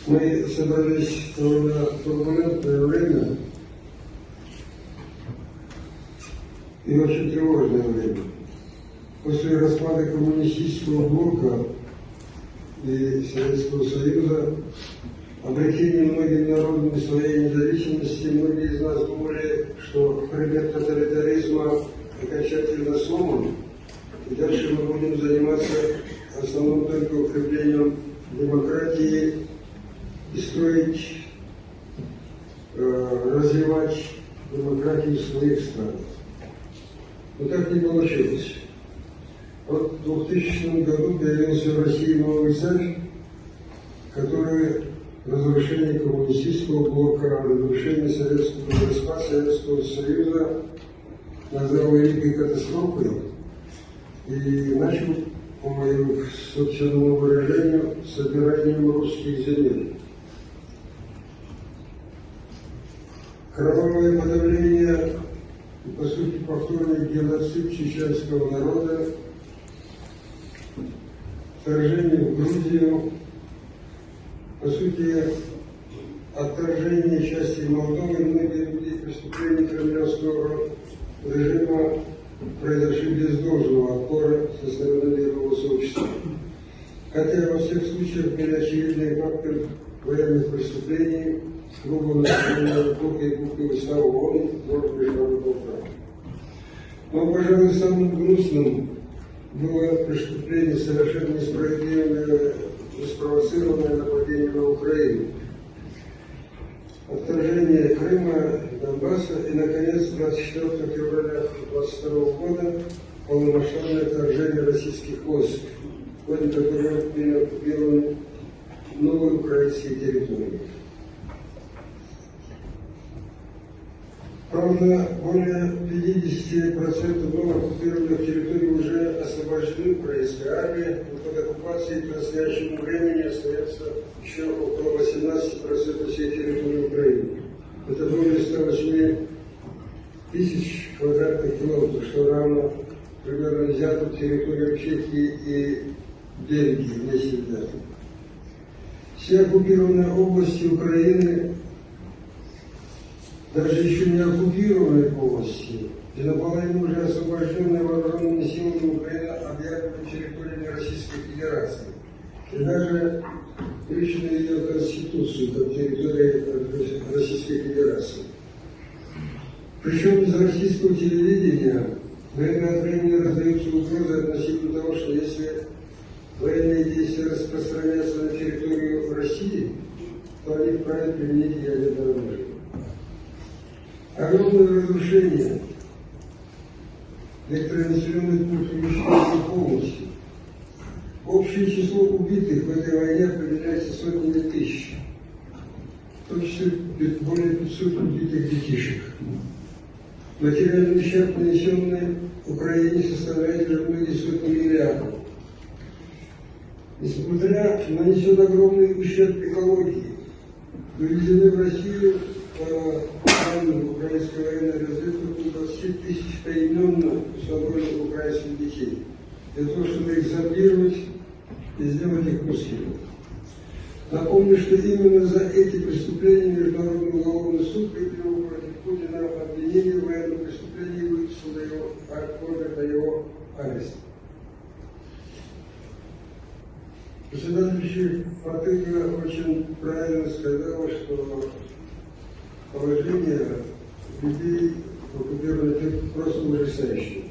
Мы собрались в довольно турбулентное время и очень тревожное время. После распада коммунистического блока и Советского Союза, обретения многими народами своей независимости, многие из нас думали, что хребет тоталитаризма окончательно сломан, и дальше мы будем заниматься в основном только укреплением демократии и строить, развивать демократию в своих странах. Но так не получилось. Вот в 2000 году появился в России новый царь, который разрушение коммунистического блока, разрушение распад Советского Союза назвал великой катастрофой и начал, по моему собственному выражению, собиранием русских земель. Кровавое подавление и, по сути, повторный геноцид чеченского народа, вторжение в Грузию, по сути, отторжение части Молдовы, многие другие преступления кремлевского режима произошли без должного отпора со стороны мирового сообщества. Хотя во всех случаях были очевидные факты военных преступлений, грубого нарушения духа и буквы Устава ООН, норм международного права. Но, пожалуй, самым грустным было преступление, совершенно несправедливое, спровоцированное нападение на Украину. Отторжение Крыма, Донбасса и, наконец, 24 февраля 2022 года полномасштабное вторжение российских войск, в ходе которого были оккупированы новые украинские территории. Правда, более 50% новых оккупированных территорий уже освобождены украинской армией, но под оккупацией к настоящему времени остается еще около 18% всей территории Украины. Это более 108 тысяч квадратных километров, что равно примерно взятым территориям Чехии и Бельгии вместе взятым. Все оккупированные области Украины, даже еще не оккупированные области, и наполовину уже освобожденные вооруженными силами Украины объявлены территориями Российской Федерации. И даже лично ее Конституцию, как территории Российской Федерации. Причем из российского телевидения время от времени раздаются угрозы относительно того, что если военные действия распространяются на территорию России, то они вправе применить ядерное оружие. Огромное разрушение электронаселенных пунктов уничтожено полностью. Общее число убитых в этой войне определяется сотнями тысяч, в том числе более 500 убитых детишек. Материальный ущерб, нанесенный Украине, составляет уже многие сотни миллиардов. Несмотря на нанесен огромный ущерб экологии, вывезены в Россию по данным украинской военной разведки около 20 тысяч поименно свободных украинских детей, для того, чтобы их зомбировать и сделать их мусульманами. Напомню, что именно за эти преступления Международный уголовный суд принял против Путина обвинение в военном преступлении и выписал его ордер на его арест. Председатель Фатыга очень правильно сказала, что положение людей в оккупированных просто ужасающее.